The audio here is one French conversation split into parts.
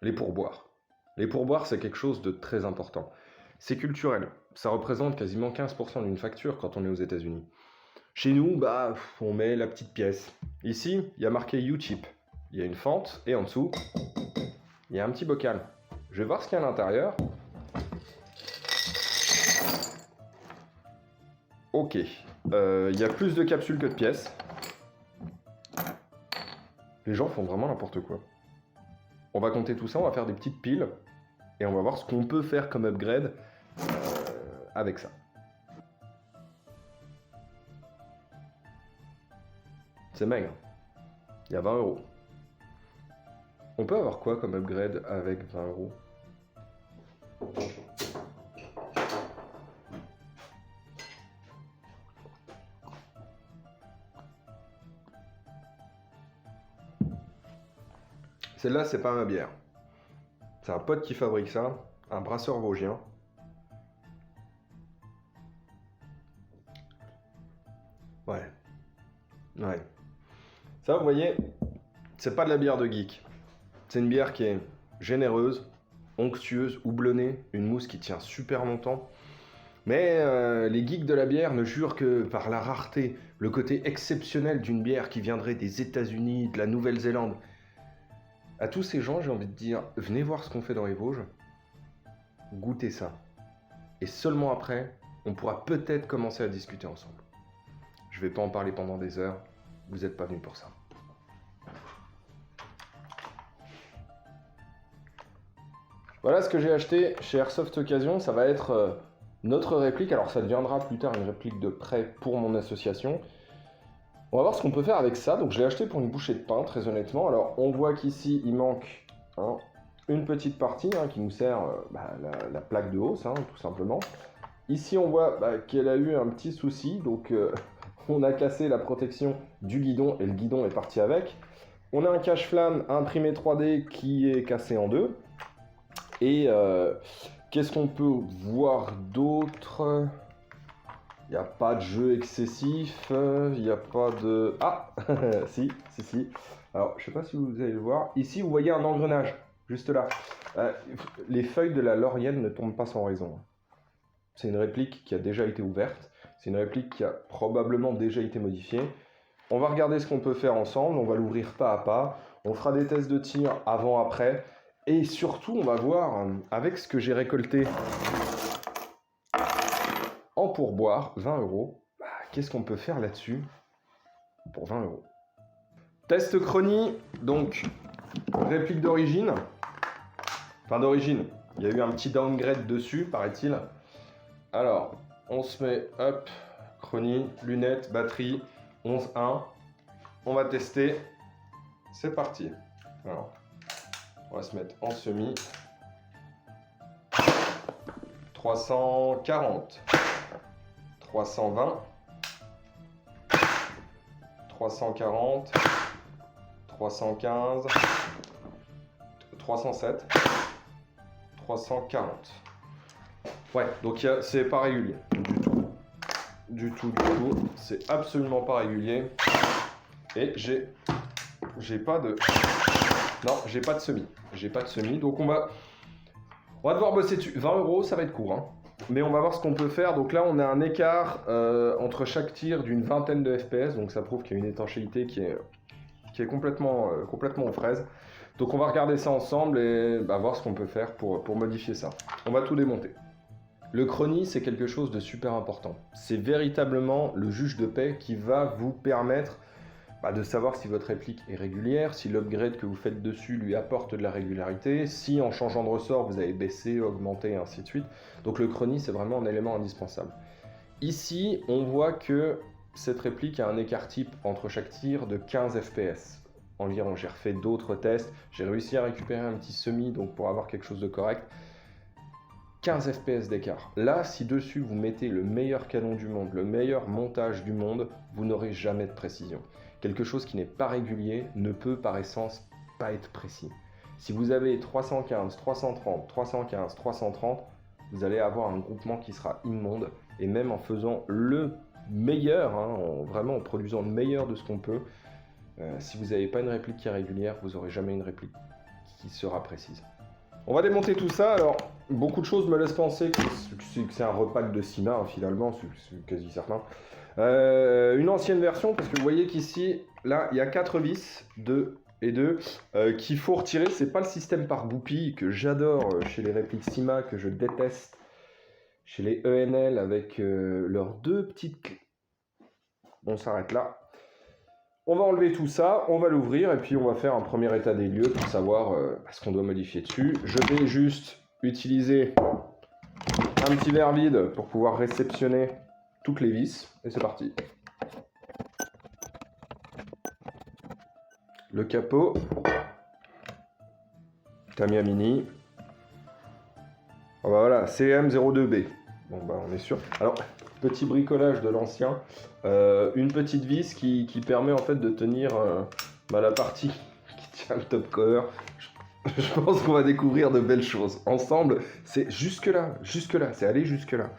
les pourboires. Les pourboires, c'est quelque chose de très important. C'est culturel. Ça représente quasiment 15% d'une facture quand on est aux États-Unis. Chez nous, bah, on met la petite pièce. Ici, il y a marqué U-Chip. Il y a une fente et en dessous, il y a un petit bocal. Je vais voir ce qu'il y a à l'intérieur. Ok. Il y a plus de capsules que de pièces. Les gens font vraiment n'importe quoi. On va compter tout ça, on va faire des petites piles et on va voir ce qu'on peut faire comme upgrade avec ça. C'est maigre. Il y a 20 euros. On peut avoir quoi comme upgrade avec 20 euros? Celle-là, c'est pas ma bière. C'est un pote qui fabrique ça, un brasseur vosgien. Ouais. Ouais. Ça, vous voyez, c'est pas de la bière de geek. C'est une bière qui est généreuse, onctueuse, houblonnée, une mousse qui tient super longtemps. Mais les geeks de la bière ne jurent que par la rareté, le côté exceptionnel d'une bière qui viendrait des États-Unis, de la Nouvelle-Zélande. À tous ces gens, j'ai envie de dire, venez voir ce qu'on fait dans les Vosges, goûtez ça. Et seulement après, on pourra peut-être commencer à discuter ensemble. Je vais pas en parler pendant des heures, vous n'êtes pas venus pour ça. Voilà ce que j'ai acheté chez Airsoft Occasion, ça va être notre réplique, alors ça deviendra plus tard une réplique de prêt pour mon association. On va voir ce qu'on peut faire avec ça, donc je l'ai acheté pour une bouchée de pain, très honnêtement. Alors on voit qu'ici il manque une petite partie qui nous sert la plaque de hausse, tout simplement. Ici on voit qu'elle a eu un petit souci, donc on a cassé la protection du guidon et le guidon est parti avec. On a un cache-flamme imprimé 3D qui est cassé en deux. Et qu'est-ce qu'on peut voir d'autre? Il n'y a pas de jeu excessif, il n'y a pas de... Ah si. Alors, je ne sais pas si vous allez le voir. Ici, vous voyez un engrenage, juste là. Les feuilles de la laurienne ne tombent pas sans raison. C'est une réplique qui a déjà été ouverte. C'est une réplique qui a probablement déjà été modifiée. On va regarder ce qu'on peut faire ensemble. On va l'ouvrir pas à pas. On fera des tests de tir avant-après. Et surtout, on va voir, avec ce que j'ai récolté en pourboire, 20 euros, qu'est-ce qu'on peut faire là-dessus pour 20 euros. Test Chrony, donc réplique d'origine. Enfin d'origine, il y a eu un petit downgrade dessus, paraît-il. Alors, on se met, hop, Chrony, lunettes, batterie, 11.1. On va tester. C'est parti. Alors, on va se mettre en semi. 340, 320, 340, 315, 307, 340. Ouais, donc c'est pas régulier. Du tout. C'est absolument pas régulier. Et j'ai pas de... Non, j'ai pas de semi. Donc on va devoir bosser dessus. 20 euros, ça va être court. Mais on va voir ce qu'on peut faire. Donc là, on a un écart entre chaque tir d'une vingtaine de FPS. Donc ça prouve qu'il y a une étanchéité qui est complètement aux fraises. Donc on va regarder ça ensemble et voir ce qu'on peut faire pour modifier ça. On va tout démonter. Le Chrony, c'est quelque chose de super important. C'est véritablement le juge de paix qui va vous permettre de savoir si votre réplique est régulière, si l'upgrade que vous faites dessus lui apporte de la régularité, si en changeant de ressort vous avez baissé, augmenté et ainsi de suite. Donc le Chrony, c'est vraiment un élément indispensable. Ici, on voit que cette réplique a un écart type entre chaque tir de 15 FPS environ. J'ai refait d'autres tests, j'ai réussi à récupérer un petit semi donc pour avoir quelque chose de correct. 15 FPS d'écart. Là, si dessus vous mettez le meilleur canon du monde, le meilleur montage du monde, vous n'aurez jamais de précision. Quelque chose qui n'est pas régulier ne peut par essence pas être précis. Si vous avez 315, 330, 315, 330, vous allez avoir un groupement qui sera immonde. Et même en faisant le meilleur, vraiment en produisant le meilleur de ce qu'on peut, si vous n'avez pas une réplique qui est régulière, vous n'aurez jamais une réplique qui sera précise. On va démonter tout ça. Alors, beaucoup de choses me laissent penser que c'est un repack de Sima, finalement, c'est quasi certain. Une ancienne version, parce que vous voyez qu'ici, là, il y a 4 vis, 2 et 2, qu'il faut retirer. C'est pas le système par goupille que j'adore chez les répliques Sima, que je déteste chez les ENL avec leurs 2 petites clés. On s'arrête là. On va enlever tout ça, on va l'ouvrir et puis on va faire un premier état des lieux pour savoir ce qu'on doit modifier dessus. Je vais juste utiliser un petit verre vide pour pouvoir réceptionner toutes les vis. Et c'est parti. Le capot. Tamiya Mini. Oh bah voilà, CM02B. Bon bah on est sûr. Alors, petit bricolage de l'ancien. Une petite vis qui permet en fait de tenir la partie qui tient le top cover. Je pense qu'on va découvrir de belles choses. Ensemble, c'est jusque là, c'est aller jusque là.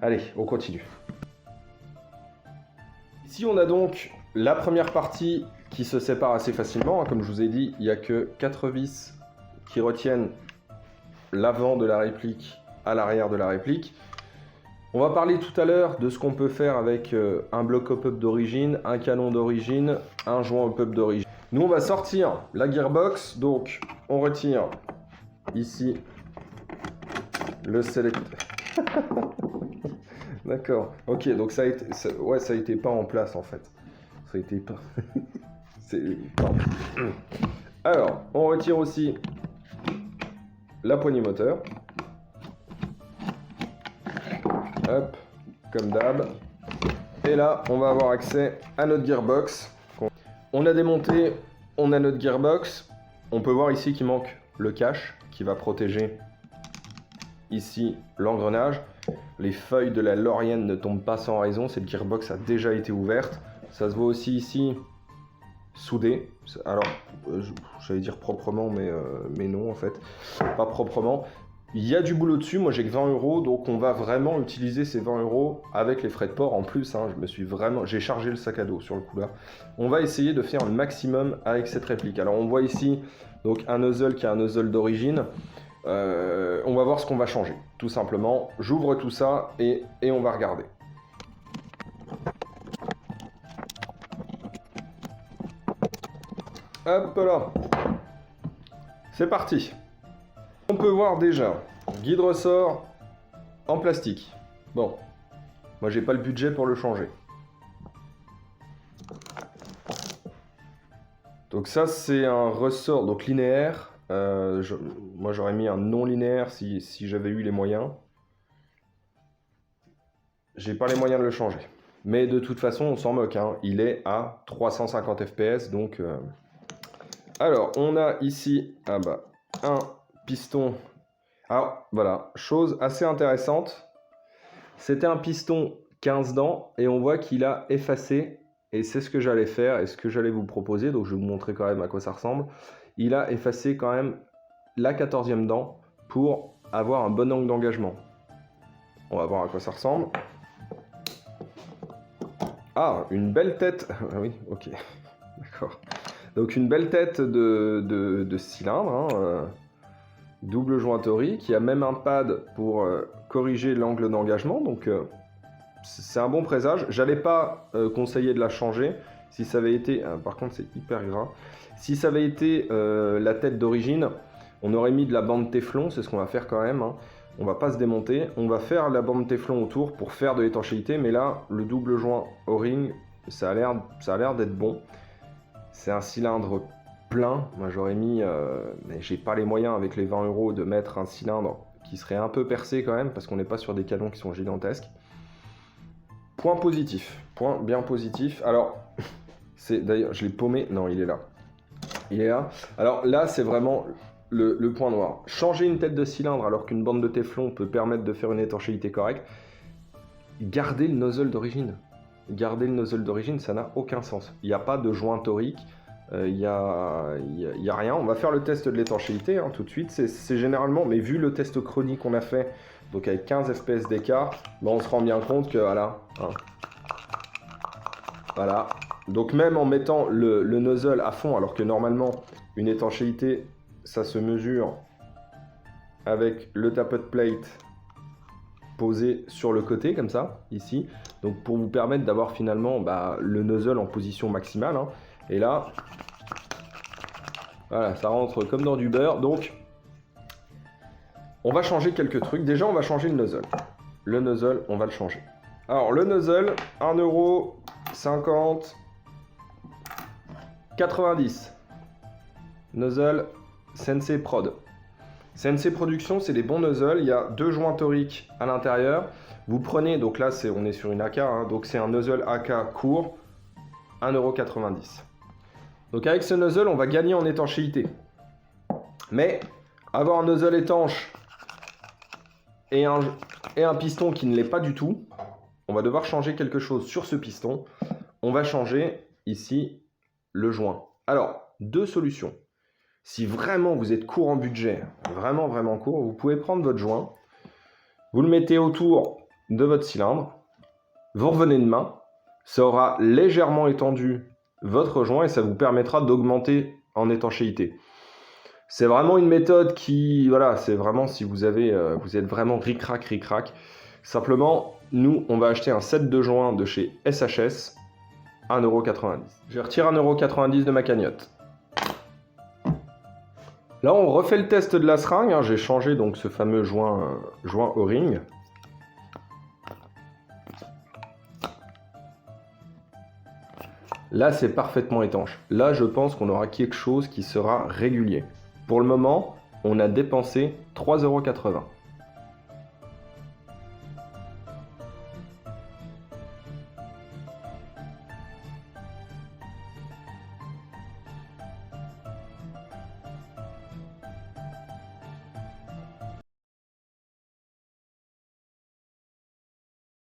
Allez, on continue. Ici, on a donc la première partie qui se sépare assez facilement. Comme je vous ai dit, il n'y a que 4 vis qui retiennent l'avant de la réplique à l'arrière de la réplique. On va parler tout à l'heure de ce qu'on peut faire avec un bloc hop-up d'origine, un canon d'origine, un joint hop-up d'origine. Nous, on va sortir la gearbox. Donc, on retire ici le sélecteur. D'accord. Ok, donc ça a été pas en place en fait. Ça a été pas. Alors, on retire aussi la poignée moteur. Hop, comme d'hab. Et là, on va avoir accès à notre gearbox. On a démonté, on a notre gearbox. On peut voir ici qu'il manque le cache qui va protéger ici l'engrenage. Les feuilles de la Lorienne ne tombent pas sans raison. Cette gearbox a déjà été ouverte. Ça se voit aussi ici soudé. Alors, j'allais dire proprement, mais non en fait. Pas proprement. Il y a du boulot dessus, moi j'ai que 20 €, donc on va vraiment utiliser ces 20 € avec les frais de port en plus. Hein, j'ai chargé le sac à dos sur le coup là. On va essayer de faire le maximum avec cette réplique. Alors on voit ici donc un nozzle qui est un nozzle d'origine. On va voir ce qu'on va changer, tout simplement. J'ouvre tout ça et on va regarder. Hop là, c'est parti. On peut voir déjà guide ressort en plastique. Bon, moi j'ai pas le budget pour le changer. Donc ça c'est un ressort donc linéaire. Moi j'aurais mis un non linéaire si j'avais eu les moyens. J'ai pas les moyens de le changer. Mais de toute façon on s'en moque. Hein. Il est à 350 fps donc. Alors on a ici un piston. Alors voilà, chose assez intéressante, c'était un piston 15 dents et on voit qu'il a effacé, et c'est ce que j'allais faire et ce que j'allais vous proposer, donc je vais vous montrer quand même à quoi ça ressemble. Il a effacé quand même la 14e dent pour avoir un bon angle d'engagement. On va voir à quoi ça ressemble. Ah, une belle tête. Ah oui, ok, d'accord. Donc une belle tête de cylindre, hein, double jointerie, qui a même un pad pour corriger l'angle d'engagement, donc c'est un bon présage. J'allais pas conseiller de la changer, si ça avait été, par contre c'est hyper gras, si ça avait été la tête d'origine, on aurait mis de la bande téflon, c'est ce qu'on va faire quand même, hein. On va pas se démonter, on va faire la bande téflon autour pour faire de l'étanchéité, mais là, le double joint O-ring, ça a l'air d'être bon. C'est un cylindre plein, moi j'aurais mis, mais j'ai pas les moyens avec les 20 € de mettre un cylindre qui serait un peu percé quand même, parce qu'on n'est pas sur des canons qui sont gigantesques. Point positif, point bien positif. Alors, c'est d'ailleurs, je l'ai paumé, non il est là. Il est là. Alors là c'est vraiment le point noir. Changer une tête de cylindre alors qu'une bande de téflon peut permettre de faire une étanchéité correcte. Garder le nozzle d'origine. Garder le nozzle d'origine, ça n'a aucun sens. Il n'y a pas de joint torique, il n'y a rien. On va faire le test de l'étanchéité hein, tout de suite. C'est généralement, mais vu le test chronique qu'on a fait, donc avec 15 fps d'écart, ben on se rend bien compte que voilà. Hein, voilà. Donc même en mettant le nozzle à fond, alors que normalement une étanchéité ça se mesure avec le tapote plate posé sur le côté, comme ça, ici. Donc pour vous permettre d'avoir finalement le nozzle en position maximale. Hein. Et là, voilà, ça rentre comme dans du beurre. Donc, on va changer quelques trucs. Déjà, on va changer le nozzle. Le nozzle, on va le changer. Alors, le nozzle, 1,50 €, 90. Nozzle Sensei Prod. Sensei Production, c'est des bons nozzles. Il y a 2 joints toriques à l'intérieur. Vous prenez, donc là, on est sur une AK, hein, donc c'est un nozzle AK court, 1,90 €. Donc avec ce nozzle, on va gagner en étanchéité. Mais avoir un nozzle étanche et un piston qui ne l'est pas du tout, on va devoir changer quelque chose sur ce piston. On va changer ici le joint. Alors, 2 solutions. Si vraiment vous êtes court en budget, vraiment court, vous pouvez prendre votre joint, vous le mettez autour de votre cylindre, vous revenez de main, ça aura légèrement étendu votre joint et ça vous permettra d'augmenter en étanchéité. C'est vraiment une méthode qui, voilà, c'est vraiment si vous êtes vraiment ric-rac. Simplement, nous, on va acheter un set de joints de chez SHS, 1,90 €. Je retire 1,90 € de ma cagnotte. Là, on refait le test de la seringue. Hein. J'ai changé donc ce fameux joint O-ring. Là, c'est parfaitement étanche. Là, je pense qu'on aura quelque chose qui sera régulier. Pour le moment, on a dépensé 3,80 €.